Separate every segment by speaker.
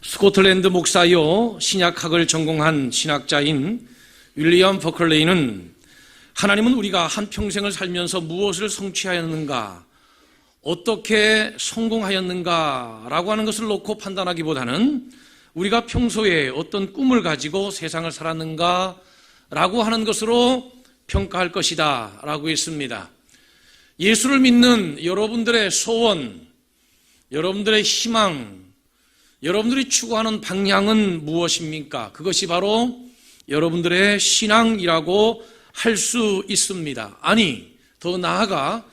Speaker 1: 스코틀랜드 목사요 신약학을 전공한 신학자인 윌리엄 버클레이는 하나님은 우리가 한평생을 살면서 무엇을 성취하였는가, 어떻게 성공하였는가 라고 하는 것을 놓고 판단하기보다는 우리가 평소에 어떤 꿈을 가지고 세상을 살았는가 라고 하는 것으로 평가할 것이다 라고 했습니다. 예수를 믿는 여러분들의 소원, 여러분들의 희망, 여러분들이 추구하는 방향은 무엇입니까? 그것이 바로 여러분들의 신앙이라고 할 수 있습니다. 아니, 더 나아가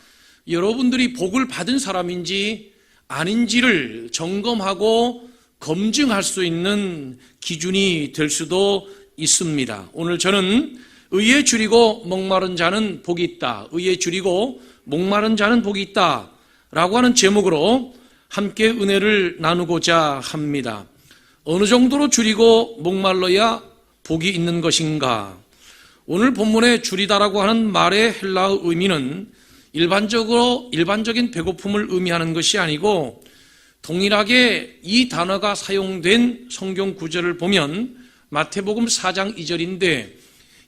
Speaker 1: 여러분들이 복을 받은 사람인지 아닌지를 점검하고 검증할 수 있는 기준이 될 수도 있습니다. 오늘 저는 의에 줄이고 목마른 자는 복이 있다, 의에 줄이고 목마른 자는 복이 있다 라고 하는 제목으로 함께 은혜를 나누고자 합니다. 어느 정도로 줄이고 목말라야 복이 있는 것인가? 오늘 본문에 줄이다라고 하는 말의 헬라어 의미는 일반적인 배고픔을 의미하는 것이 아니고, 동일하게 이 단어가 사용된 성경 구절을 보면 마태복음 4장 2절인데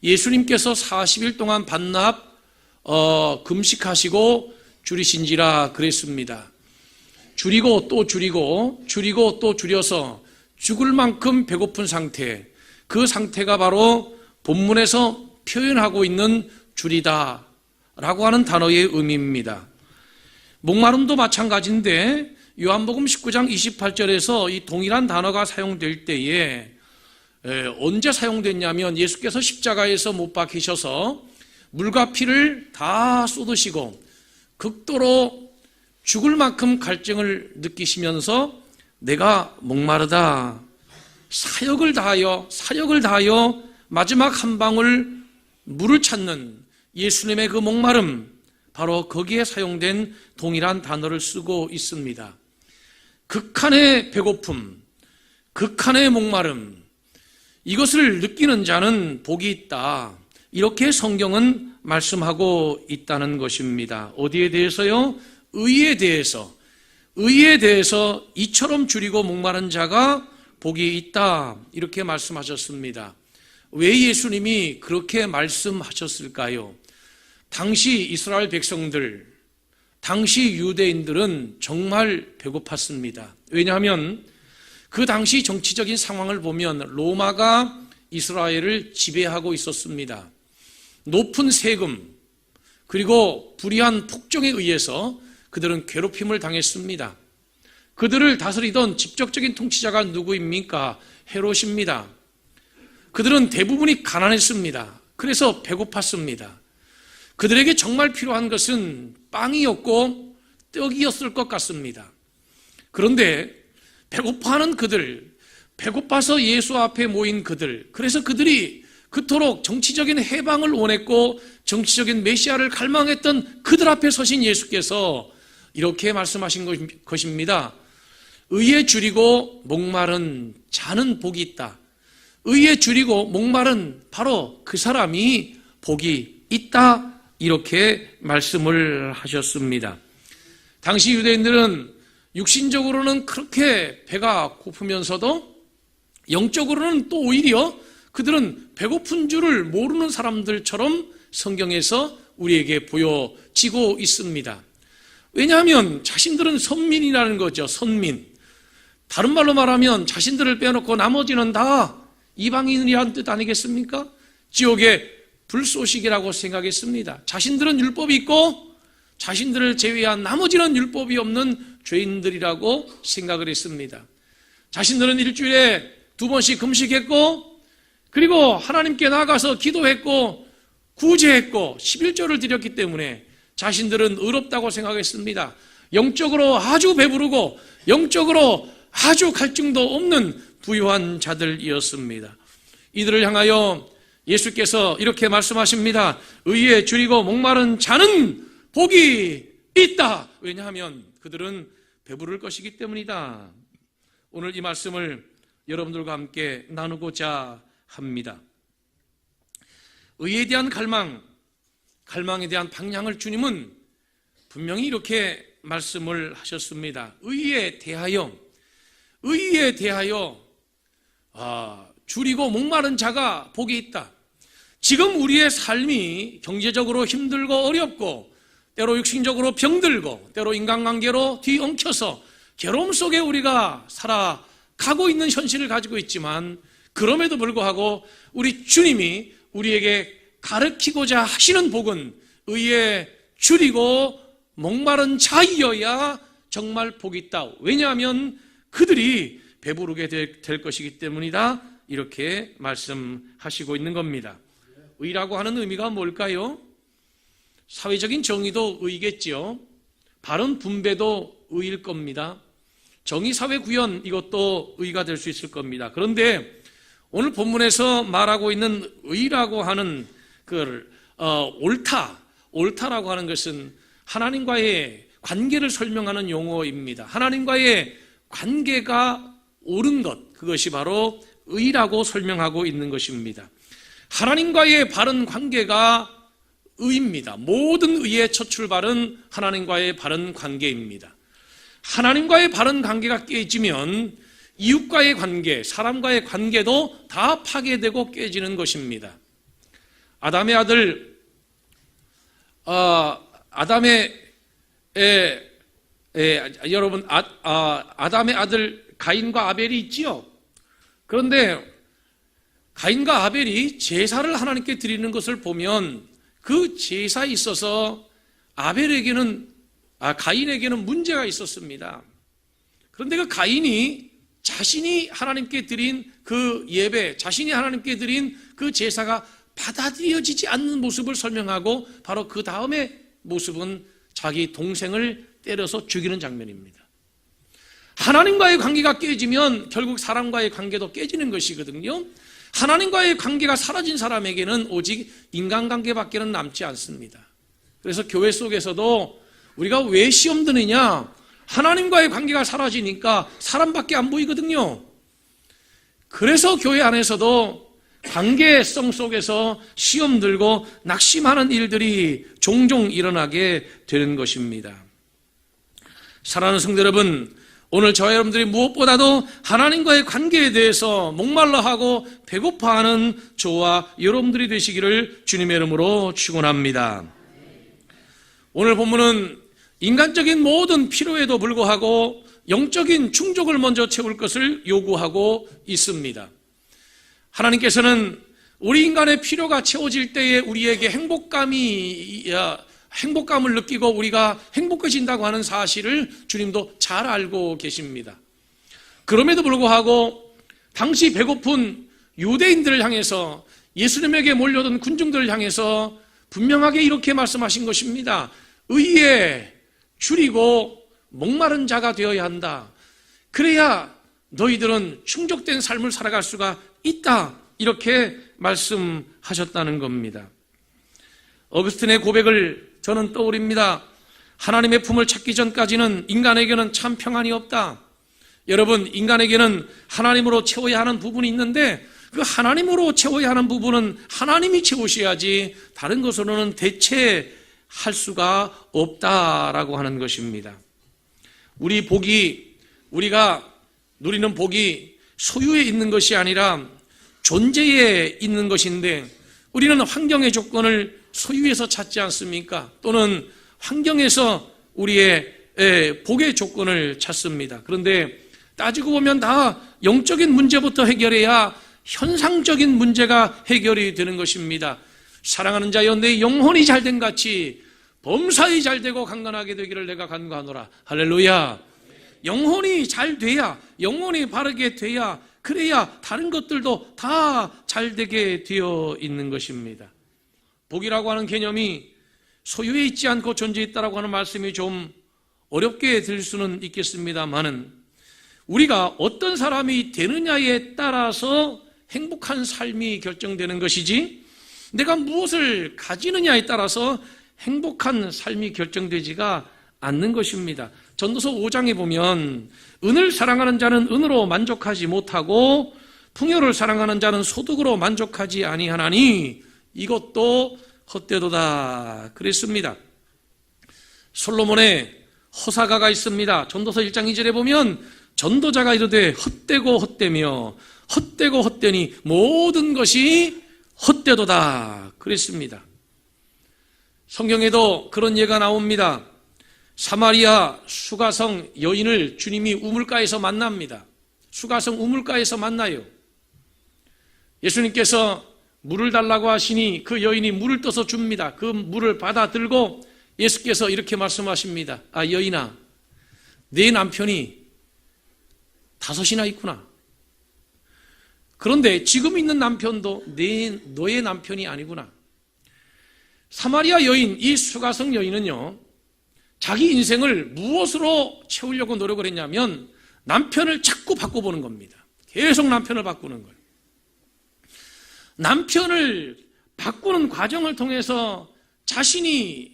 Speaker 1: 예수님께서 40일 동안 반납 금식하시고 줄이신지라 그랬습니다. 줄이고 또 줄이고 줄이고 또 줄여서 죽을 만큼 배고픈 상태, 그 상태가 바로 본문에서 표현하고 있는 줄이다 라고 하는 단어의 의미입니다. 목마름도 마찬가지인데 요한복음 19장 28절에서 이 동일한 단어가 사용될 때에 언제 사용됐냐면 예수께서 십자가에서 못 박히셔서 물과 피를 다 쏟으시고 극도로 죽을 만큼 갈증을 느끼시면서 내가 목마르다, 사역을 다하여 마지막 한 방울 물을 찾는 예수님의 그 목마름, 바로 거기에 사용된 동일한 단어를 쓰고 있습니다. 극한의 배고픔, 극한의 목마름, 이것을 느끼는 자는 복이 있다, 이렇게 성경은 말씀하고 있다는 것입니다. 어디에 대해서요? 의에 대해서 이처럼 줄이고 목마른 자가 복이 있다, 이렇게 말씀하셨습니다. 왜 예수님이 그렇게 말씀하셨을까요? 당시 이스라엘 백성들, 당시 유대인들은 정말 배고팠습니다. 왜냐하면 그 당시 정치적인 상황을 보면 로마가 이스라엘을 지배하고 있었습니다. 높은 세금, 그리고 불의한 폭정에 의해서 그들은 괴롭힘을 당했습니다. 그들을 다스리던 직접적인 통치자가 누구입니까? 헤롯입니다. 그들은 대부분이 가난했습니다. 그래서 배고팠습니다. 그들에게 정말 필요한 것은 빵이었고 떡이었을 것 같습니다. 그런데 배고파하는 그들, 배고파서 예수 앞에 모인 그들, 그래서 그들이 그토록 정치적인 해방을 원했고 정치적인 메시아를 갈망했던 그들 앞에 서신 예수께서 이렇게 말씀하신 것입니다. 의에 줄이고 목마른 자는 복이 있다. 의에 줄이고 목마른 바로 그 사람이 복이 있다, 이렇게 말씀을 하셨습니다. 당시 유대인들은 육신적으로는 그렇게 배가 고프면서도 영적으로는 또 오히려 그들은 배고픈 줄을 모르는 사람들처럼 성경에서 우리에게 보여지고 있습니다. 왜냐하면 자신들은 선민이라는 거죠. 선민. 다른 말로 말하면 자신들을 빼놓고 나머지는 다 이방인이라는 뜻 아니겠습니까? 지옥의 불쏘시개라고 생각했습니다. 자신들은 율법이 있고 자신들을 제외한 나머지는 율법이 없는 죄인들이라고 생각을 했습니다. 자신들은 일주일에 2번씩 금식했고, 그리고 하나님께 나아가서 기도했고 구제했고 11조를 드렸기 때문에 자신들은 의롭다고 생각했습니다. 영적으로 아주 배부르고 영적으로 아주 갈증도 없는 부유한 자들이었습니다. 이들을 향하여 예수께서 이렇게 말씀하십니다. 의에 줄이고 목마른 자는 복이 있다. 왜냐하면 그들은 배부를 것이기 때문이다. 오늘 이 말씀을 여러분들과 함께 나누고자 합니다. 의에 대한 갈망에 대한 방향을 주님은 분명히 이렇게 말씀을 하셨습니다. 의에 대하여, 의에 대하여 줄이고 목마른 자가 복이 있다. 지금 우리의 삶이 경제적으로 힘들고 어렵고 때로 육신적으로 병들고 때로 인간관계로 뒤엉켜서 괴로움 속에 우리가 살아가고 있는 현실을 가지고 있지만 그럼에도 불구하고 우리 주님이 우리에게 가르치고자 하시는 복은 의에 줄이고 목마른 자이어야 정말 복이 있다. 왜냐하면 그들이 배부르게 될 것이기 때문이다. 이렇게 말씀하시고 있는 겁니다. 의라고 하는 의미가 뭘까요? 사회적인 정의도 의겠지요. 바른 분배도 의일 겁니다. 정의사회 구현 이것도 의가 될 수 있을 겁니다. 그런데 오늘 본문에서 말하고 있는 의라고 하는 옳다라고 하는 것은 하나님과의 관계를 설명하는 용어입니다. 하나님과의 관계가 옳은 것, 그것이 바로 의라고 설명하고 있는 것입니다. 하나님과의 바른 관계가 의입니다. 모든 의의 첫 출발은 하나님과의 바른 관계입니다. 하나님과의 바른 관계가 깨지면 이웃과의 관계, 사람과의 관계도 다 파괴되고 깨지는 것입니다. 아담의 아들 가인과 아벨이 있지요. 그런데 가인과 아벨이 제사를 하나님께 드리는 것을 보면 그 제사에 있어서 가인에게는 문제가 있었습니다. 그런데 그 가인이 자신이 하나님께 드린 그 예배, 자신이 하나님께 드린 그 제사가 받아들여지지 않는 모습을 설명하고 바로 그 다음에 모습은 자기 동생을 때려서 죽이는 장면입니다. 하나님과의 관계가 깨지면 결국 사람과의 관계도 깨지는 것이거든요. 하나님과의 관계가 사라진 사람에게는 오직 인간관계밖에는 남지 않습니다. 그래서 교회 속에서도 우리가 왜 시험 드느냐? 하나님과의 관계가 사라지니까 사람밖에 안 보이거든요. 그래서 교회 안에서도 관계성 속에서 시험 들고 낙심하는 일들이 종종 일어나게 되는 것입니다. 사랑하는 성도 여러분, 오늘 저와 여러분들이 무엇보다도 하나님과의 관계에 대해서 목말라하고 배고파하는 저와 여러분들이 되시기를 주님의 이름으로 축원합니다. 오늘 본문은 인간적인 모든 필요에도 불구하고 영적인 충족을 먼저 채울 것을 요구하고 있습니다. 하나님께서는 우리 인간의 필요가 채워질 때에 우리에게 행복감을 느끼고 우리가 행복해진다고 하는 사실을 주님도 잘 알고 계십니다. 그럼에도 불구하고 당시 배고픈 유대인들을 향해서 예수님에게 몰려든 군중들을 향해서 분명하게 이렇게 말씀하신 것입니다. 의에 줄이고 목마른 자가 되어야 한다. 그래야 너희들은 충족된 삶을 살아갈 수가 있다. 이렇게 말씀하셨다는 겁니다. 어거스틴의 고백을 저는 떠올립니다. 하나님의 품을 찾기 전까지는 인간에게는 참 평안이 없다. 여러분, 인간에게는 하나님으로 채워야 하는 부분이 있는데 그 하나님으로 채워야 하는 부분은 하나님이 채우셔야지 다른 것으로는 대체할 수가 없다라고 하는 것입니다. 우리가 누리는 복이 소유에 있는 것이 아니라 존재에 있는 것인데 우리는 환경의 조건을 소유에서 찾지 않습니까? 또는 환경에서 우리의 복의 조건을 찾습니다. 그런데 따지고 보면 다 영적인 문제부터 해결해야 현상적인 문제가 해결이 되는 것입니다. 사랑하는 자여, 내 영혼이 잘된 같이 범사에 잘되고 강건하게 되기를 내가 간구하노라. 할렐루야. 영혼이 잘 돼야, 영혼이 바르게 돼야, 그래야 다른 것들도 다 잘되게 되어 있는 것입니다. 복이라고 하는 개념이 소유에 있지 않고 존재에 있다라고 하는 말씀이 좀 어렵게 들릴 수는 있겠습니다만은 우리가 어떤 사람이 되느냐에 따라서 행복한 삶이 결정되는 것이지 내가 무엇을 가지느냐에 따라서 행복한 삶이 결정되지가 않는 것입니다. 전도서 5장에 보면 은을 사랑하는 자는 은으로 만족하지 못하고 풍요를 사랑하는 자는 소득으로 만족하지 아니하나니 이것도 헛되도다 그랬습니다. 솔로몬의 허사가가 있습니다. 전도서 1장 2절에 보면 전도자가 이르되 헛되고 헛되며 헛되고 헛되니 모든 것이 헛되도다 그랬습니다. 성경에도 그런 예가 나옵니다. 사마리아 수가성 여인을 주님이 우물가에서 만납니다. 수가성 우물가에서 만나요. 예수님께서 물을 달라고 하시니 그 여인이 물을 떠서 줍니다. 그 물을 받아 들고 예수께서 이렇게 말씀하십니다. 아, 여인아, 내 남편이 5이나 있구나. 그런데 지금 있는 남편도 너의 남편이 아니구나. 사마리아 여인, 이 수가성 여인은요, 자기 인생을 무엇으로 채우려고 노력을 했냐면 남편을 자꾸 바꿔보는 겁니다. 계속 남편을 바꾸는 거예요. 남편을 바꾸는 과정을 통해서 자신이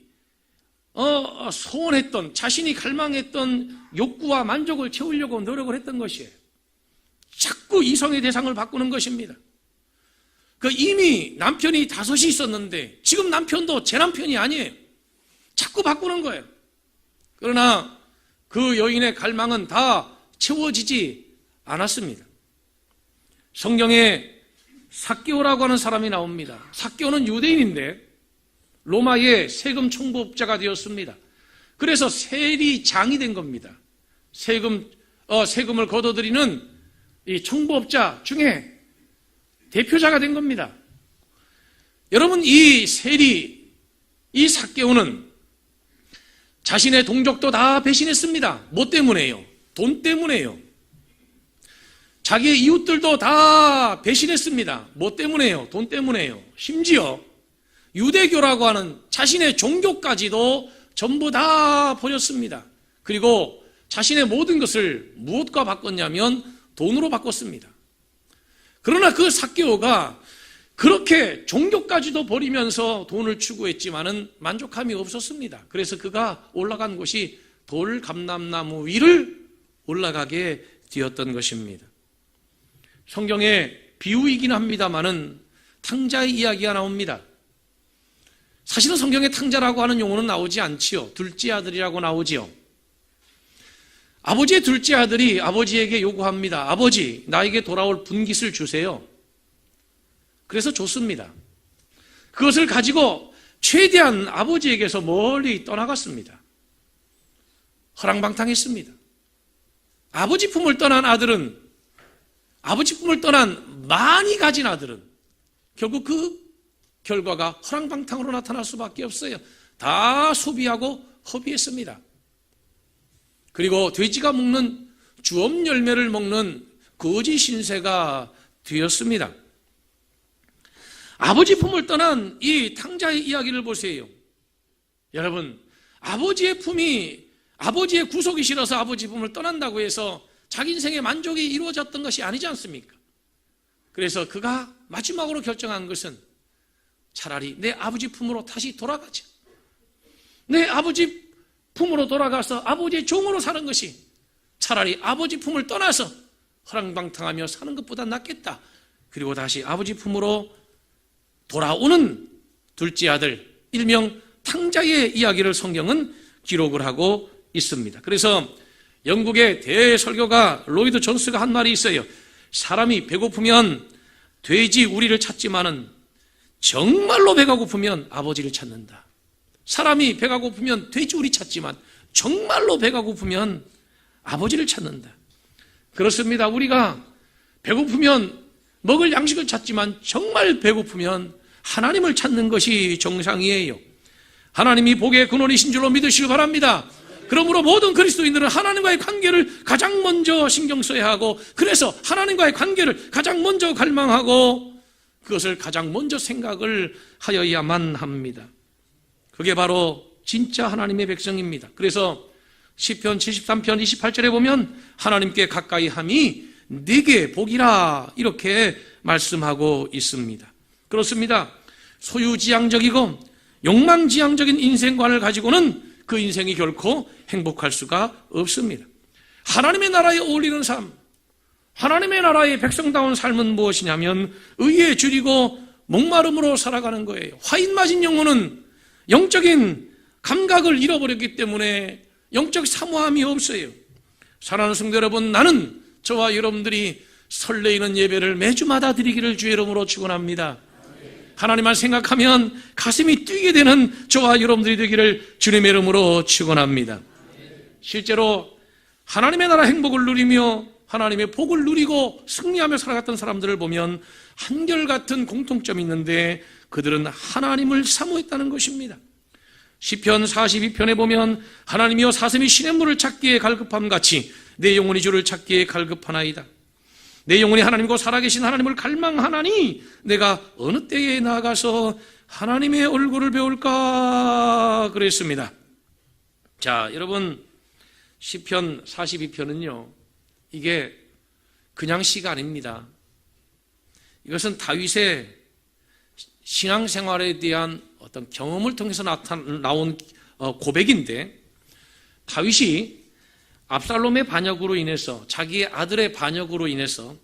Speaker 1: 소원했던, 자신이 갈망했던 욕구와 만족을 채우려고 노력을 했던 것이에요. 자꾸 이성의 대상을 바꾸는 것입니다. 이미 남편이 5이 있었는데 지금 남편도 제 남편이 아니에요. 자꾸 바꾸는 거예요. 그러나 그 여인의 갈망은 다 채워지지 않았습니다. 성경에 삭개오라고 하는 사람이 나옵니다. 삭개오는 유대인인데 로마의 세금 총법자가 되었습니다. 그래서 세리장이 된 겁니다. 세금을 걷어들이는 이 총법자 중에 대표자가 된 겁니다. 여러분, 이 삭개오는 자신의 동족도 다 배신했습니다. 뭐 때문에요? 돈 때문에요. 자기의 이웃들도 다 배신했습니다. 뭐 때문에요? 돈 때문에요. 심지어 유대교라고 하는 자신의 종교까지도 전부 다 버렸습니다. 그리고 자신의 모든 것을 무엇과 바꿨냐면 돈으로 바꿨습니다. 그러나 그 삭개오가 그렇게 종교까지도 버리면서 돈을 추구했지만은 만족함이 없었습니다. 그래서 그가 올라간 곳이 돌감람나무 위를 올라가게 되었던 것입니다. 성경에 비유이긴 합니다만은 탕자의 이야기가 나옵니다. 사실은 성경에 탕자라고 하는 용어는 나오지 않지요. 둘째 아들이라고 나오지요. 아버지의 둘째 아들이 아버지에게 요구합니다. 아버지, 나에게 돌아올 분깃을 주세요. 그래서 줬습니다. 그것을 가지고 최대한 아버지에게서 멀리 떠나갔습니다. 허랑방탕했습니다. 아버지 품을 떠난 많이 가진 아들은 결국 그 결과가 허랑방탕으로 나타날 수밖에 없어요. 다 소비하고 허비했습니다. 그리고 돼지가 먹는 주엄 열매를 먹는 거지 신세가 되었습니다. 아버지 품을 떠난 이 탕자의 이야기를 보세요. 여러분, 아버지의 구속이 싫어서 아버지 품을 떠난다고 해서 자기 인생의 만족이 이루어졌던 것이 아니지 않습니까? 그래서 그가 마지막으로 결정한 것은 차라리 내 아버지 품으로 다시 돌아가자. 내 아버지 품으로 돌아가서 아버지의 종으로 사는 것이 차라리 아버지 품을 떠나서 허랑방탕하며 사는 것보다 낫겠다. 그리고 다시 아버지 품으로 돌아오는 둘째 아들, 일명 탕자의 이야기를 성경은 기록을 하고 있습니다. 그래서 영국의 대설교가 로이드 존스가 한 말이 있어요. 사람이 배고프면 돼지 우리를 찾지만은 정말로 배가 고프면 아버지를 찾는다. 사람이 배가 고프면 돼지 우리 찾지만 정말로 배가 고프면 아버지를 찾는다. 그렇습니다. 우리가 배고프면 먹을 양식을 찾지만 정말 배고프면 하나님을 찾는 것이 정상이에요. 하나님이 복의 근원이신 줄로 믿으시기 바랍니다. 그러므로 모든 그리스도인들은 하나님과의 관계를 가장 먼저 신경 써야 하고, 그래서 하나님과의 관계를 가장 먼저 갈망하고 그것을 가장 먼저 생각을 하여야만 합니다. 그게 바로 진짜 하나님의 백성입니다. 그래서 시편 73편 28절에 보면 하나님께 가까이 함이 네게 복이라 이렇게 말씀하고 있습니다. 그렇습니다. 소유지향적이고 욕망지향적인 인생관을 가지고는 그 인생이 결코 행복할 수가 없습니다. 하나님의 나라에 어울리는 삶, 하나님의 나라의 백성다운 삶은 무엇이냐면 의에 줄이고 목마름으로 살아가는 거예요. 화인 맞은 영혼은 영적인 감각을 잃어버렸기 때문에 영적 사모함이 없어요. 사랑하는 성도 여러분, 나는 저와 여러분들이 설레이는 예배를 매주마다 드리기를 주의 이름으로 축원합니다. 하나님만 생각하면 가슴이 뛰게 되는 저와 여러분들이 되기를 주님의 이름으로 축원합니다. 실제로 하나님의 나라 행복을 누리며 하나님의 복을 누리고 승리하며 살아갔던 사람들을 보면 한결같은 공통점이 있는데 그들은 하나님을 사모했다는 것입니다. 시편 42편에 보면 하나님이여 사슴이 시냇물을 찾기에 갈급함 같이 내 영혼이 주를 찾기에 갈급하나이다. 내 영혼이 하나님과 살아계신 하나님을 갈망하나니 내가 어느 때에 나가서 하나님의 얼굴을 배울까 그랬습니다. 자, 여러분, 시편 42편은요 이게 그냥 시가 아닙니다. 이것은 다윗의 신앙생활에 대한 어떤 경험을 통해서 나온 고백인데, 다윗이 압살롬의 반역으로 인해서, 자기의 아들의 반역으로 인해서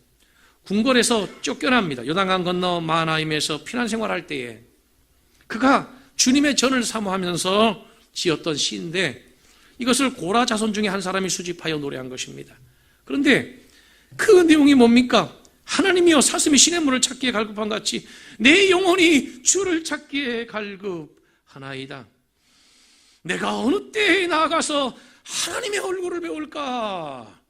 Speaker 1: 궁궐에서 쫓겨납니다. 요단강 건너 마하나임에서 피난 생활할 때에 그가 주님의 전을 사모하면서 지었던 시인데, 이것을 고라 자손 중에 한 사람이 수집하여 노래한 것입니다. 그런데 그 내용이 뭡니까? 하나님이여 사슴이 시냇물을 찾기에 갈급한 같이 내 영혼이 주를 찾기에 갈급하나이다. 내가 어느 때에 나아가서 하나님의 얼굴을 배울까?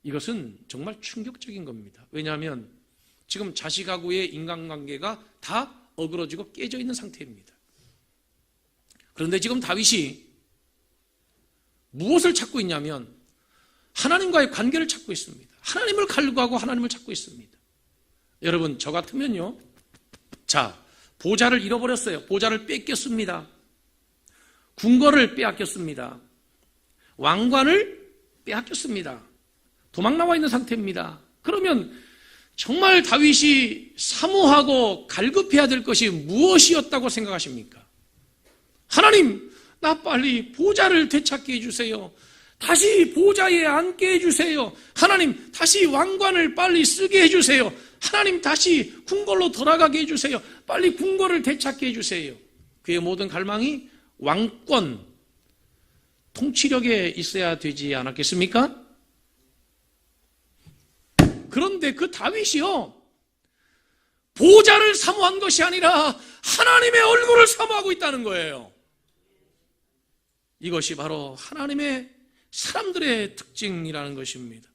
Speaker 1: 이것은 정말 충격적인 겁니다. 왜냐하면 지금 자식하고의 인간관계가 다 어그러지고 깨져 있는 상태입니다. 그런데 지금 다윗이 무엇을 찾고 있냐면 하나님과의 관계를 찾고 있습니다. 하나님을 갈구하고 하나님을 찾고 있습니다. 여러분, 저 같으면요, 자, 보좌를 잃어버렸어요. 보좌를 뺏겼습니다. 궁궐을 빼앗겼습니다. 왕관을 빼앗겼습니다. 도망 나와 있는 상태입니다. 그러면 정말 다윗이 사모하고 갈급해야 될 것이 무엇이었다고 생각하십니까? 하나님, 나 빨리 보좌를 되찾게 해주세요. 다시 보좌에 앉게 해주세요. 하나님, 다시 왕관을 빨리 쓰게 해주세요. 하나님, 다시 궁궐로 돌아가게 해주세요. 빨리 궁궐을 되찾게 해주세요. 그의 모든 갈망이 왕권, 통치력에 있어야 되지 않았겠습니까? 그런데 그 다윗이요, 보좌를 사모한 것이 아니라 하나님의 얼굴을 사모하고 있다는 거예요. 이것이 바로 하나님의 사람들의 특징이라는 것입니다.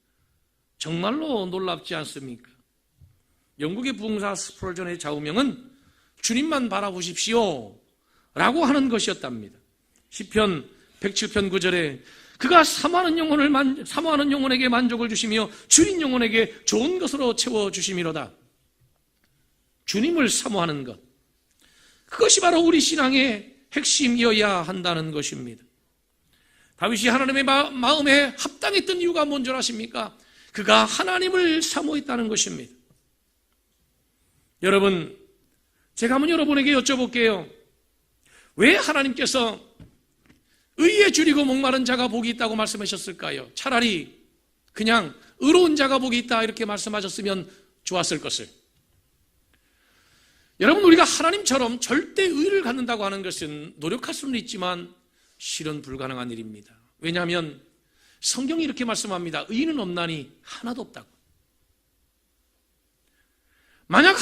Speaker 1: 정말로 놀랍지 않습니까? 영국의 부흥사 스펄전의 좌우명은 주님만 바라보십시오 라고 하는 것이었답니다. 시편 107편 9절에 그가 사모하는 영혼에게 만족을 주시며 줄인 영혼에게 좋은 것으로 채워주심이로다. 주님을 사모하는 것, 그것이 바로 우리 신앙의 핵심이어야 한다는 것입니다. 다윗이 하나님의 마음에 합당했던 이유가 뭔지 아십니까? 그가 하나님을 사모했다는 것입니다. 여러분, 제가 한번 여러분에게 여쭤볼게요. 왜 하나님께서 의에 줄이고 목마른 자가 복이 있다고 말씀하셨을까요? 차라리 그냥 의로운 자가 복이 있다 이렇게 말씀하셨으면 좋았을 것을. 여러분, 우리가 하나님처럼 절대 의를 갖는다고 하는 것은 노력할 수는 있지만 실은 불가능한 일입니다. 왜냐하면 성경이 이렇게 말씀합니다. 의인은 없나니 하나도 없다고. 만약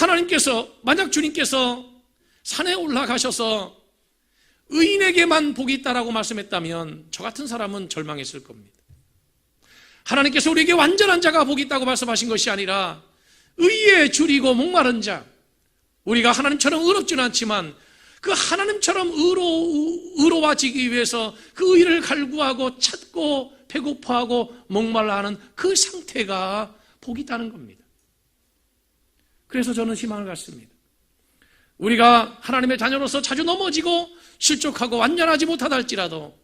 Speaker 1: 주님께서 산에 올라가셔서 의인에게만 복이 있다라고 말씀했다면 저 같은 사람은 절망했을 겁니다. 하나님께서 우리에게 완전한 자가 복이 있다고 말씀하신 것이 아니라 의에 줄이고 목마른 자, 우리가 하나님처럼 의롭지는 않지만 그 하나님처럼 의로워지기 위해서 그 의를 갈구하고 찾고 배고파하고 목말라하는 그 상태가 복이 있다는 겁니다. 그래서 저는 희망을 갖습니다. 우리가 하나님의 자녀로서 자주 넘어지고 실족하고 완전하지 못하다 할지라도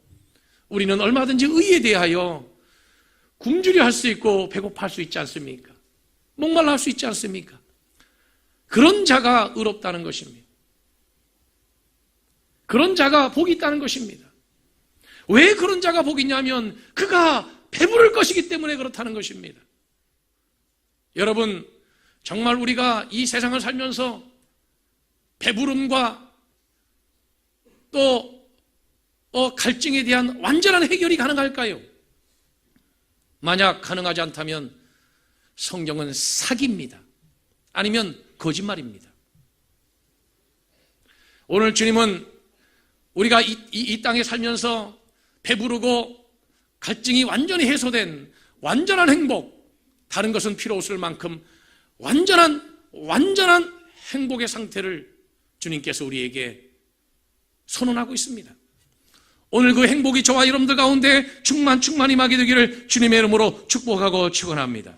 Speaker 1: 우리는 얼마든지 의에 대하여 굶주려 할 수 있고 배고파할 수 있지 않습니까? 목말라 할 수 있지 않습니까? 그런 자가 의롭다는 것입니다. 그런 자가 복이 있다는 것입니다. 왜 그런 자가 복이 있냐면 그가 배부를 것이기 때문에 그렇다는 것입니다. 여러분, 정말 우리가 이 세상을 살면서 배부름과 또 갈증에 대한 완전한 해결이 가능할까요? 만약 가능하지 않다면 성경은 사기입니다. 아니면 거짓말입니다. 오늘 주님은 우리가 이 땅에 살면서 배부르고 갈증이 완전히 해소된 완전한 행복, 다른 것은 필요 없을 만큼 완전한 행복의 상태를 주님께서 우리에게 선언하고 있습니다. 오늘 그 행복이 저와 여러분들 가운데 충만히 임하게 되기를 주님의 이름으로 축복하고 축원합니다.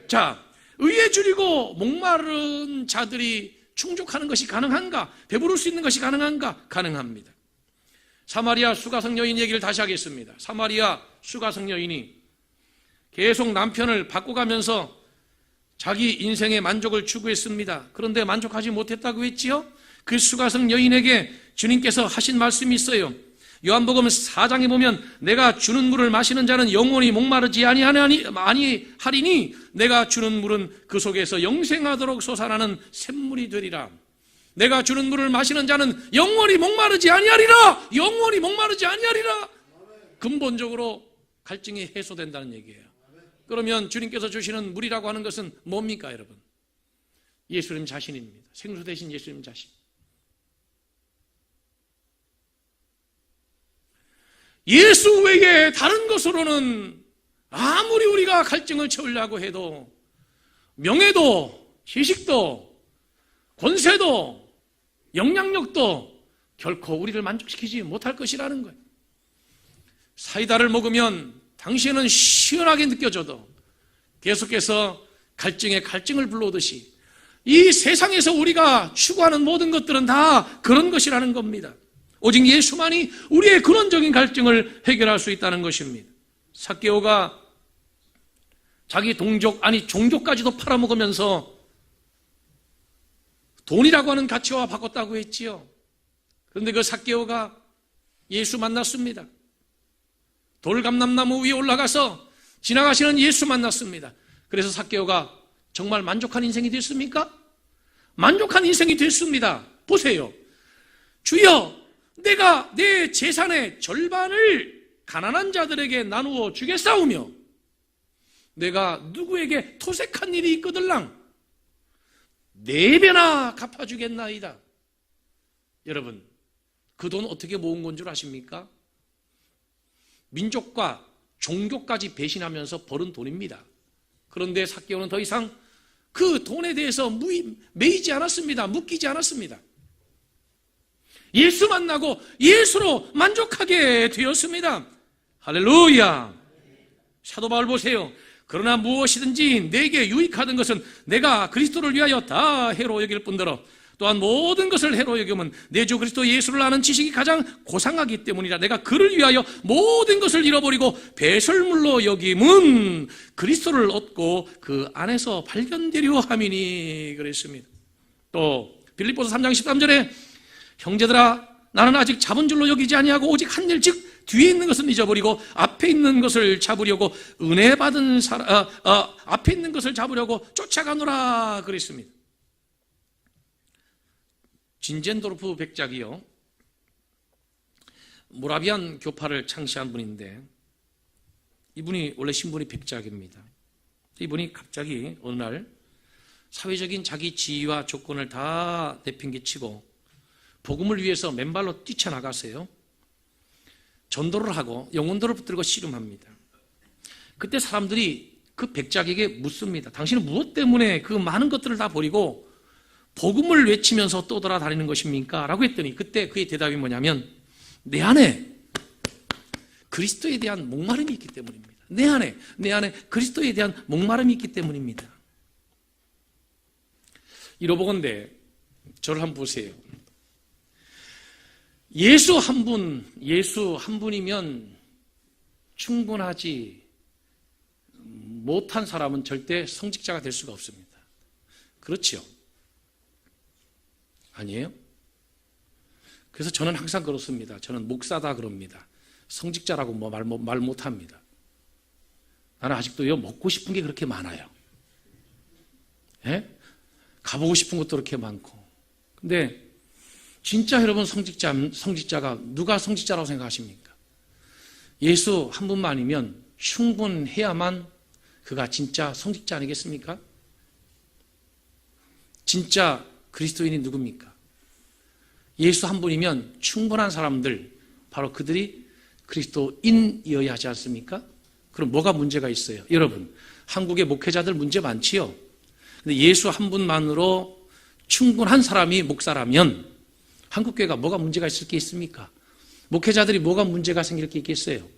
Speaker 1: 자, 의에 줄이고 목마른 자들이 충족하는 것이 가능한가? 배부를 수 있는 것이 가능한가? 가능합니다. 사마리아 수가성 여인 얘기를 다시 하겠습니다. 사마리아 수가성 여인이 계속 남편을 바꿔가면서 자기 인생의 만족을 추구했습니다. 그런데 만족하지 못했다고 했지요? 그 수가성 여인에게 주님께서 하신 말씀이 있어요. 요한복음 4장에 보면 내가 주는 물을 마시는 자는 영원히 목마르지 아니하리니 내가 주는 물은 그 속에서 영생하도록 솟아나는 샘물이 되리라. 내가 주는 물을 마시는 자는 영원히 목마르지 아니하리라. 영원히 목마르지 아니하리라. 근본적으로 갈증이 해소된다는 얘기예요. 그러면 주님께서 주시는 물이라고 하는 것은 뭡니까, 여러분? 예수님 자신입니다. 생수 대신 예수님 자신. 예수 외에 다른 것으로는 아무리 우리가 갈증을 채우려고 해도 명예도, 지식도, 권세도, 영향력도 결코 우리를 만족시키지 못할 것이라는 거예요. 사이다를 먹으면 당시에는 시원하게 느껴져도 계속해서 갈증에 갈증을 불러오듯이 이 세상에서 우리가 추구하는 모든 것들은 다 그런 것이라는 겁니다. 오직 예수만이 우리의 근원적인 갈증을 해결할 수 있다는 것입니다. 삭개오가 자기 종족까지도 팔아먹으면서 돈이라고 하는 가치와 바꿨다고 했지요. 그런데 그 삭개오가 예수 만났습니다. 돌감람나무 위에 올라가서 지나가시는 예수 만났습니다. 그래서 삭개오가 정말 만족한 인생이 됐습니까? 만족한 인생이 됐습니다. 보세요. 주여, 내가 내 재산의 절반을 가난한 자들에게 나누어 주겠사오며 내가 누구에게 토색한 일이 있거들랑 4배나 갚아주겠나이다. 여러분, 그 돈 어떻게 모은 건 줄 아십니까? 민족과 종교까지 배신하면서 벌은 돈입니다. 그런데 삭개오는 더 이상 그 돈에 대해서 매이지 않았습니다. 묶이지 않았습니다. 예수 만나고 예수로 만족하게 되었습니다. 할렐루야. 사도 바울 보세요. 그러나 무엇이든지 내게 유익하던 것은 내가 그리스도를 위하여 다 해로 여길 뿐더러 또한 모든 것을 해로 여기면 내 주 그리스도 예수를 아는 지식이 가장 고상하기 때문이라. 내가 그를 위하여 모든 것을 잃어버리고 배설물로 여김은 그리스도를 얻고 그 안에서 발견되려 함이니 그랬습니다. 또 빌립보서 3장 13절에 형제들아, 나는 아직 잡은 줄로 여기지 아니하고 오직 한 일, 즉 뒤에 있는 것은 잊어버리고 앞에 있는 것을 잡으려고 은혜 받은 앞에 있는 것을 잡으려고 쫓아가노라 그랬습니다. 진젠도르프 백작이요, 모라비안 교파를 창시한 분인데 이분이 원래 신분이 백작입니다. 이분이 갑자기 어느 날 사회적인 자기 지위와 조건을 다 내팽개치고 복음을 위해서 맨발로 뛰쳐나가세요. 전도를 하고 영혼들을 붙들고 씨름합니다. 그때 사람들이 그 백작에게 묻습니다. 당신은 무엇 때문에 그 많은 것들을 다 버리고 복음을 외치면서 떠돌아다니는 것입니까? 라고 했더니 그때 그의 대답이 뭐냐면 내 안에 그리스도에 대한 목마름이 있기 때문입니다. 내 안에 그리스도에 대한 목마름이 있기 때문입니다. 이러보건대 저를 한번 보세요. 예수 한 분이면 충분하지 못한 사람은 절대 성직자가 될 수가 없습니다. 그렇지요? 아니에요? 그래서 저는 항상 그렇습니다. 저는 목사다 그럽니다. 성직자라고 말 못합니다. 나는 아직도요, 먹고 싶은 게 그렇게 많아요. 예? 가보고 싶은 것도 그렇게 많고. 근데 진짜 여러분 성직자가 누가 성직자라고 생각하십니까? 예수 한 분만이면 충분해야만 그가 진짜 성직자 아니겠습니까? 진짜 그리스도인이 누굽니까? 예수 한 분이면 충분한 사람들, 바로 그들이 그리스도인이어야 하지 않습니까? 그럼 뭐가 문제가 있어요? 여러분, 한국의 목회자들 문제 많지요? 근데 예수 한 분만으로 충분한 사람이 목사라면 한국교회가 뭐가 문제가 있을 게 있습니까? 목회자들이 뭐가 문제가 생길 게 있겠어요?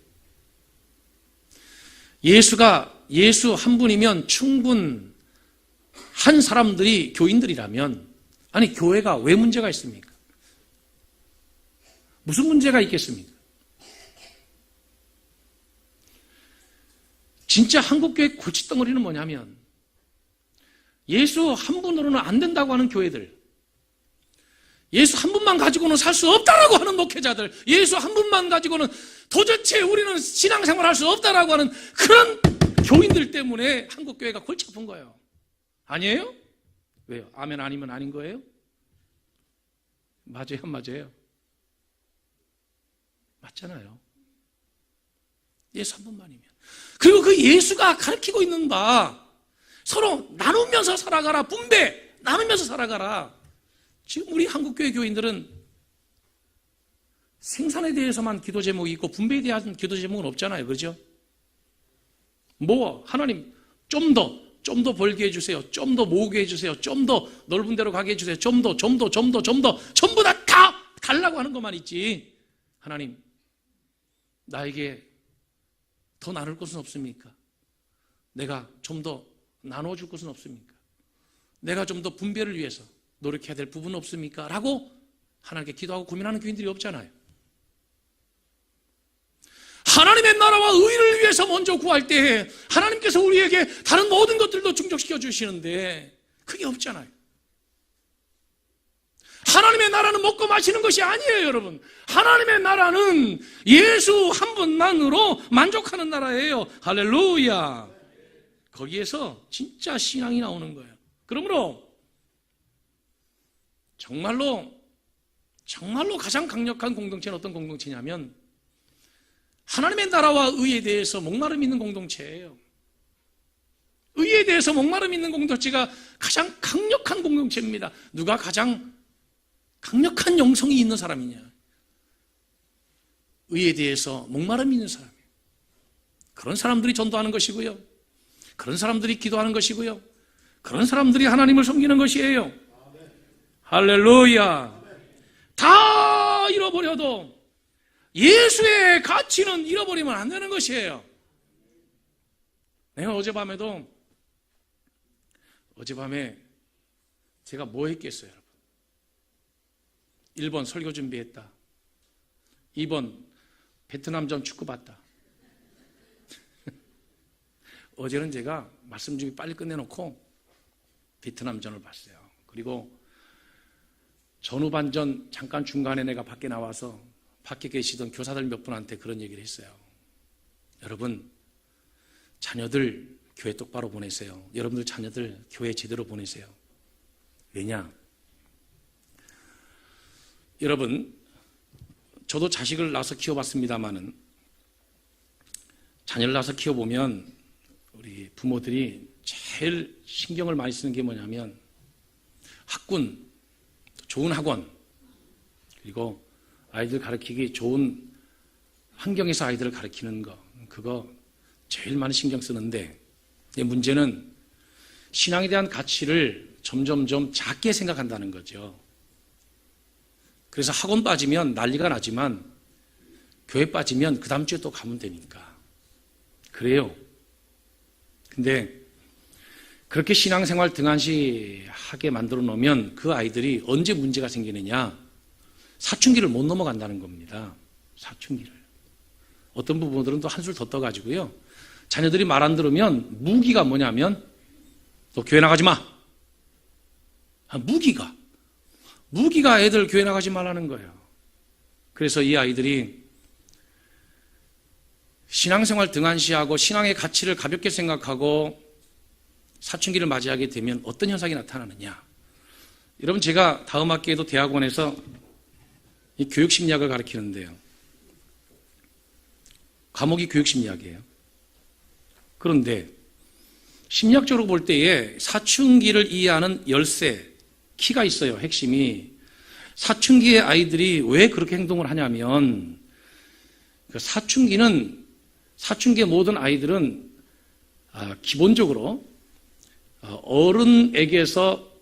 Speaker 1: 예수 한 분이면 충분한 사람들이 교인들이라면, 아니 교회가 왜 문제가 있습니까? 무슨 문제가 있겠습니까? 진짜 한국교회 골칫덩어리는 뭐냐면 예수 한 분으로는 안 된다고 하는 교회들, 예수 한 분만 가지고는 살 수 없다라고 하는 목회자들, 예수 한 분만 가지고는 도대체 우리는 신앙생활 할 수 없다라고 하는 그런 교인들 때문에 한국교회가 골치 아픈 거예요. 아니에요? 왜요? 아멘 아니면 아닌 거예요? 맞아요, 안 맞아요? 맞잖아요. 예수 한 분만이면. 그리고 그 예수가 가르치고 있는 바, 서로 나누면서 살아가라, 분배, 나누면서 살아가라. 지금 우리 한국교회 교인들은 생산에 대해서만 기도 제목이 있고 분배에 대한 기도 제목은 없잖아요. 그렇죠? 하나님 좀 더 벌게 해주세요. 좀 더 모으게 해주세요. 좀 더 넓은 데로 가게 해주세요. 좀 더 전부 다 달라고 하는 것만 있지. 하나님, 나에게 더 나눌 것은 없습니까? 내가 좀 더 나눠줄 것은 없습니까? 내가 좀 더 분배를 위해서 노력해야 될 부분은 없습니까? 라고 하나님께 기도하고 고민하는 교인들이 없잖아요. 하나님의 나라와 의를 위해서 먼저 구할 때 하나님께서 우리에게 다른 모든 것들도 충족시켜 주시는데 그게 없잖아요. 하나님의 나라는 먹고 마시는 것이 아니에요, 여러분. 하나님의 나라는 예수 한 분만으로 만족하는 나라예요. 할렐루야. 거기에서 진짜 신앙이 나오는 거예요. 그러므로 정말로 가장 강력한 공동체는 어떤 공동체냐면 하나님의 나라와 의에 대해서 목마름 있는 공동체예요. 의에 대해서 목마름 있는 공동체가 가장 강력한 공동체입니다. 누가 가장 강력한 영성이 있는 사람이냐? 의에 대해서 목마름 있는 사람이에요. 그런 사람들이 전도하는 것이고요. 그런 사람들이 기도하는 것이고요. 그런 사람들이 하나님을 섬기는 것이에요. 할렐루야. 다 잃어버려도 예수의 가치는 잃어버리면 안 되는 것이에요. 내가 어젯밤에 제가 뭐 했겠어요, 여러분? 1번 설교 준비했다. 2번 베트남전 축구 봤다. 어제는 제가 말씀 준비 빨리 끝내놓고 베트남전을 봤어요. 그리고 전후반전 잠깐 중간에 내가 밖에 나와서 밖에 계시던 교사들 몇 분한테 그런 얘기를 했어요. 여러분, 자녀들 교회 똑바로 보내세요. 여러분들 자녀들 교회 제대로 보내세요. 왜냐? 여러분, 저도 자식을 낳아서 키워봤습니다마는 자녀를 낳아서 키워보면 우리 부모들이 제일 신경을 많이 쓰는 게 뭐냐면 학군, 좋은 학원, 그리고 아이들 가르치기 좋은 환경에서 아이들을 가르치는 거, 그거 제일 많이 신경 쓰는데 문제는 신앙에 대한 가치를 점점점 작게 생각한다는 거죠. 그래서 학원 빠지면 난리가 나지만 교회 빠지면 그 다음 주에 또 가면 되니까. 그래요. 근데 그렇게 신앙생활 등한시하게 만들어 놓으면 그 아이들이 언제 문제가 생기느냐? 사춘기를 못 넘어간다는 겁니다. 사춘기를. 어떤 부모들은 또 한술 더 떠가지고요. 자녀들이 말 안 들으면 무기가 뭐냐면 너 교회 나가지 마. 무기가 애들 교회 나가지 말라는 거예요. 그래서 이 아이들이 신앙생활 등한시하고 신앙의 가치를 가볍게 생각하고 사춘기를 맞이하게 되면 어떤 현상이 나타나느냐. 여러분, 제가 다음 학기에도 대학원에서 이 교육심리학을 가르치는데요. 과목이 교육심리학이에요. 그런데 심리학적으로 볼 때에 사춘기를 이해하는 열쇠, 키가 있어요. 핵심이. 사춘기의 아이들이 왜 그렇게 행동을 하냐면 사춘기의 모든 아이들은 기본적으로 어른에게서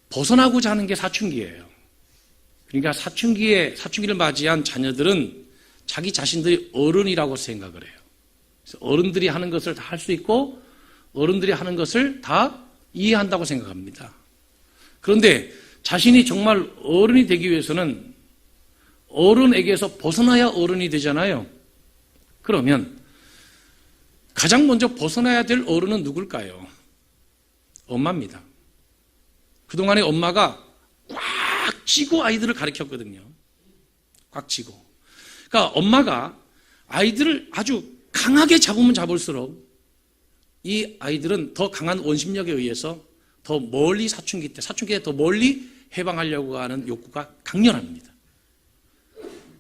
Speaker 1: 벗어나고자 하는 게 사춘기예요. 그러니까 사춘기를 맞이한 자녀들은 자기 자신들이 어른이라고 생각을 해요. 그래서 어른들이 하는 것을 다 할 수 있고 어른들이 하는 것을 다 이해한다고 생각합니다. 그런데 자신이 정말 어른이 되기 위해서는 어른에게서 벗어나야 어른이 되잖아요. 그러면 가장 먼저 벗어나야 될 어른은 누굴까요? 엄마입니다. 그동안에 엄마가 꽉 쥐고 아이들을 가르쳤거든요. 꽉 쥐고. 그러니까 엄마가 아이들을 아주 강하게 잡으면 잡을수록 이 아이들은 더 강한 원심력에 의해서 더 멀리 사춘기에 더 멀리 해방하려고 하는 욕구가 강렬합니다.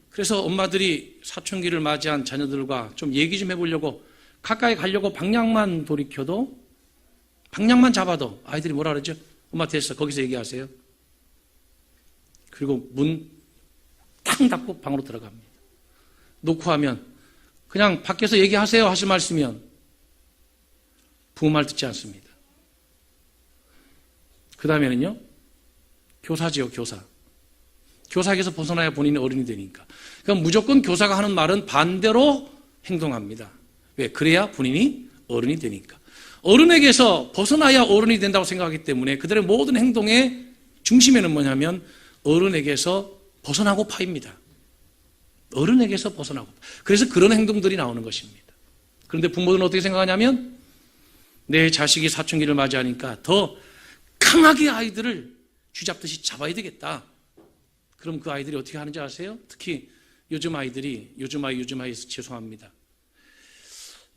Speaker 1: 그래서 엄마들이 사춘기를 맞이한 자녀들과 좀 얘기 좀 해보려고 가까이 가려고 방향만 돌이켜도 방향만 잡아도 아이들이 뭐라 그러죠? 엄마 됐어. 거기서 얘기하세요. 그리고 문 딱 닫고 방으로 들어갑니다. 놓고 하면 그냥 밖에서 얘기하세요 하실 말씀이면 부모 말 듣지 않습니다. 그 다음에는요. 교사지요. 교사에게서 벗어나야 본인이 어른이 되니까. 그러니까 무조건 교사가 하는 말은 반대로 행동합니다. 왜? 그래야 본인이 어른이 되니까. 어른에게서 벗어나야 어른이 된다고 생각하기 때문에 그들의 모든 행동의 중심에는 뭐냐면 어른에게서 벗어나고 파입니다. 어른에게서 벗어나고. 그래서 그런 행동들이 나오는 것입니다. 그런데 부모들은 어떻게 생각하냐면 내 자식이 사춘기를 맞이하니까 더 강하게 아이들을 쥐잡듯이 잡아야 되겠다. 그럼 그 아이들이 어떻게 하는지 아세요? 특히 요즘 아이들이 죄송합니다.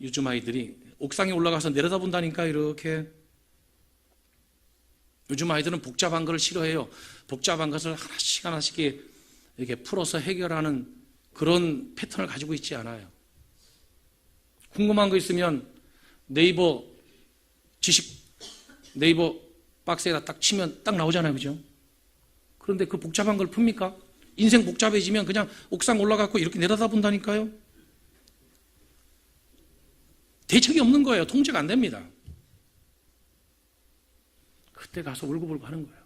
Speaker 1: 요즘 아이들이 옥상에 올라가서 내려다본다니까 이렇게. 요즘 아이들은 복잡한 걸 싫어해요. 복잡한 것을 하나씩 이렇게 풀어서 해결하는 그런 패턴을 가지고 있지 않아요. 궁금한 거 있으면 네이버 박스에다 딱 치면 딱 나오잖아요. 그죠? 그런데 그 복잡한 걸 풉니까? 인생 복잡해지면 그냥 옥상 올라가고 이렇게 내려다본다니까요. 대책이 없는 거예요. 통제가 안 됩니다. 그때 가서 울고불고 하는 거예요.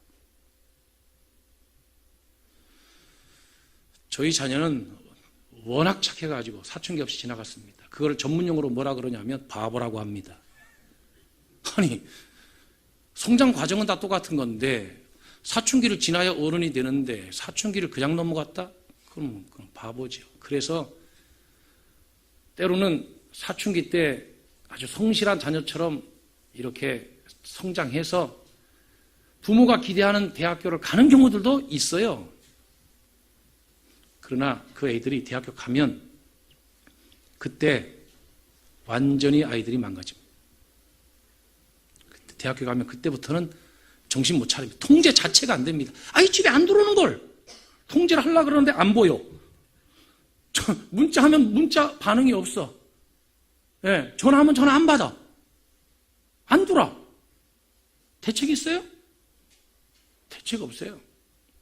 Speaker 1: 저희 자녀는 워낙 착해가지고 사춘기 없이 지나갔습니다. 그걸 전문용어로 뭐라 그러냐면 바보라고 합니다. 아니, 성장 과정은 다 똑같은 건데 사춘기를 지나야 어른이 되는데 사춘기를 그냥 넘어갔다? 그럼 바보죠. 그래서 때로는 사춘기 때 아주 성실한 자녀처럼 이렇게 성장해서 부모가 기대하는 대학교를 가는 경우들도 있어요. 그러나 그 애들이 대학교 가면 그때 완전히 아이들이 망가집니다. 대학교 가면 그때부터는 정신 못 차립니다. 통제 자체가 안 됩니다. 아이 집에 안 들어오는 걸 통제를 하려고 그러는데 안 보여. 문자하면 문자 반응이 없어. 예, 전화하면 전화 안 받아. 안 들어. 대책이 있어요? 대책 없어요.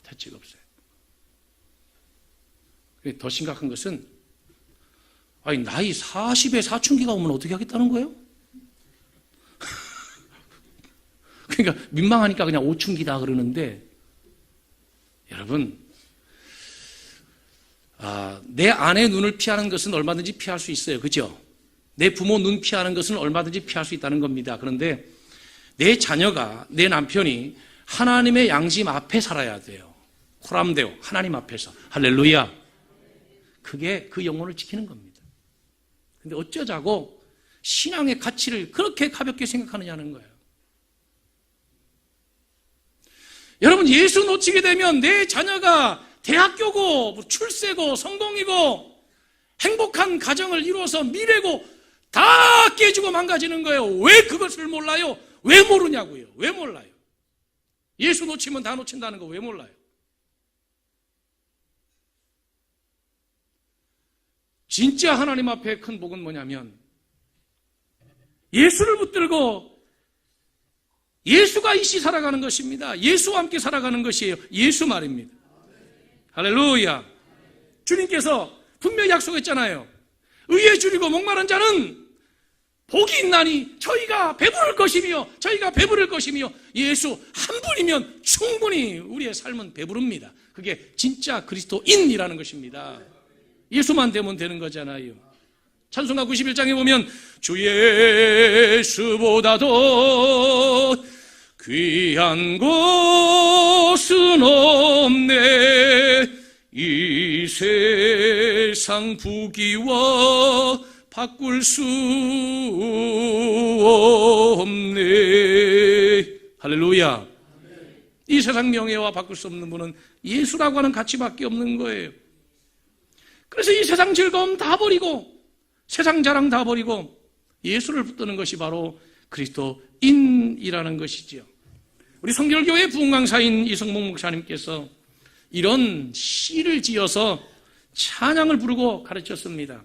Speaker 1: 대책 없어요. 더 심각한 것은 아니 나이 40에 사춘기가 오면 어떻게 하겠다는 거예요? 그러니까 민망하니까 그냥 오춘기다 그러는데 여러분 내 아내의 눈을 피하는 것은 얼마든지 피할 수 있어요. 그죠? 내 부모 눈 피하는 것은 얼마든지 피할 수 있다는 겁니다. 그런데 내 자녀가 내 남편이 하나님의 양심 앞에 살아야 돼요. 코람데오 하나님 앞에서 할렐루야. 그게 그 영혼을 지키는 겁니다. 근데 어쩌자고 신앙의 가치를 그렇게 가볍게 생각하느냐는 거예요. 여러분 예수 놓치게 되면 내 자녀가 대학교고 출세고 성공이고 행복한 가정을 이루어서 미래고 다 깨지고 망가지는 거예요. 왜 그것을 몰라요? 왜 모르냐고요? 왜 몰라요? 예수 놓치면 다 놓친다는 거 왜 몰라요? 진짜 하나님 앞에 큰 복은 뭐냐면 예수를 붙들고 예수가 이시 살아가는 것입니다. 예수와 함께 살아가는 것이에요. 예수 말입니다. 할렐루야. 주님께서 분명히 약속했잖아요. 의에 줄이고 목마른 자는 복이 있나니 저희가 배부를 것이며 예수 한 분이면 충분히 우리의 삶은 배부릅니다. 그게 진짜 그리스도인이라는 것입니다. 예수만 되면 되는 거잖아요. 찬송가 91장에 보면 주 예수보다도 귀한 곳은 없네. 이 세상 부귀와 바꿀 수 없네. 할렐루야. 이 세상 명예와 바꿀 수 없는 분은 예수라고 하는 가치밖에 없는 거예요. 그래서 이 세상 즐거움 다 버리고 세상 자랑 다 버리고 예수를 붙드는 것이 바로 그리스도인이라는 것이지요. 우리 성결교회 부흥강사인 이성목 목사님께서 이런 시를 지어서 찬양을 부르고 가르쳤습니다.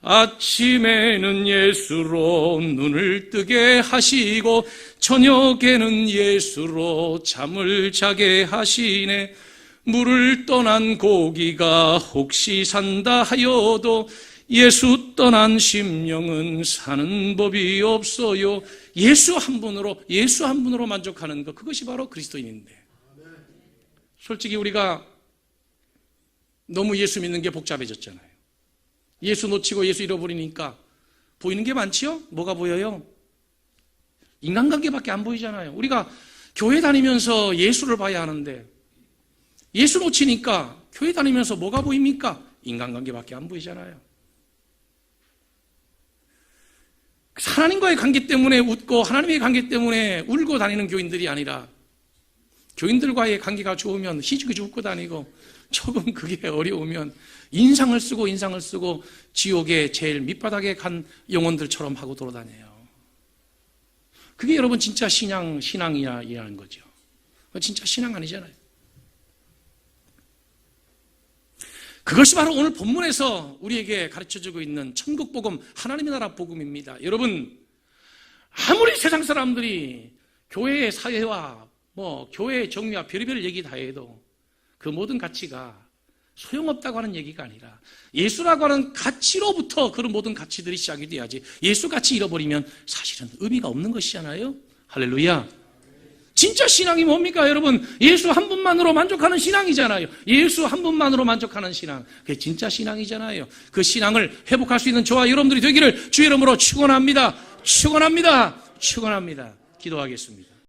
Speaker 1: 아침에는 예수로 눈을 뜨게 하시고 저녁에는 예수로 잠을 자게 하시네. 물을 떠난 고기가 혹시 산다 하여도 예수 떠난 심령은 사는 법이 없어요. 예수 한 분으로 만족하는 것, 그것이 바로 그리스도인인데, 솔직히 우리가 너무 예수 믿는 게 복잡해졌잖아요. 예수 놓치고 예수 잃어버리니까 보이는 게 많지요? 뭐가 보여요? 인간관계밖에 안 보이잖아요. 우리가 교회 다니면서 예수를 봐야 하는데 예수 놓치니까 교회 다니면서 뭐가 보입니까? 인간관계밖에 안 보이잖아요. 하나님과의 관계 때문에 웃고 하나님의 관계 때문에 울고 다니는 교인들이 아니라 교인들과의 관계가 좋으면 희죽희죽 웃고 다니고 조금 그게 어려우면 인상을 쓰고 지옥의 제일 밑바닥에 간 영혼들처럼 하고 돌아다녀요. 그게 여러분 진짜 신앙이라는 거죠. 진짜 신앙 아니잖아요. 그것이 바로 오늘 본문에서 우리에게 가르쳐주고 있는 천국 복음, 하나님의 나라 복음입니다. 여러분, 아무리 세상 사람들이 교회의 사회와 교회의 정의와 별의별 얘기 다 해도 그 모든 가치가 소용없다고 하는 얘기가 아니라 예수라고 하는 가치로부터 그런 모든 가치들이 시작이 돼야지, 예수 가치 잃어버리면 사실은 의미가 없는 것이잖아요. 할렐루야. 진짜 신앙이 뭡니까 여러분? 예수 한 분만으로 만족하는 신앙이잖아요. 예수 한 분만으로 만족하는 신앙, 그게 진짜 신앙이잖아요. 그 신앙을 회복할 수 있는 저와 여러분들이 되기를 주의 이름으로 축원합니다. 기도하겠습니다.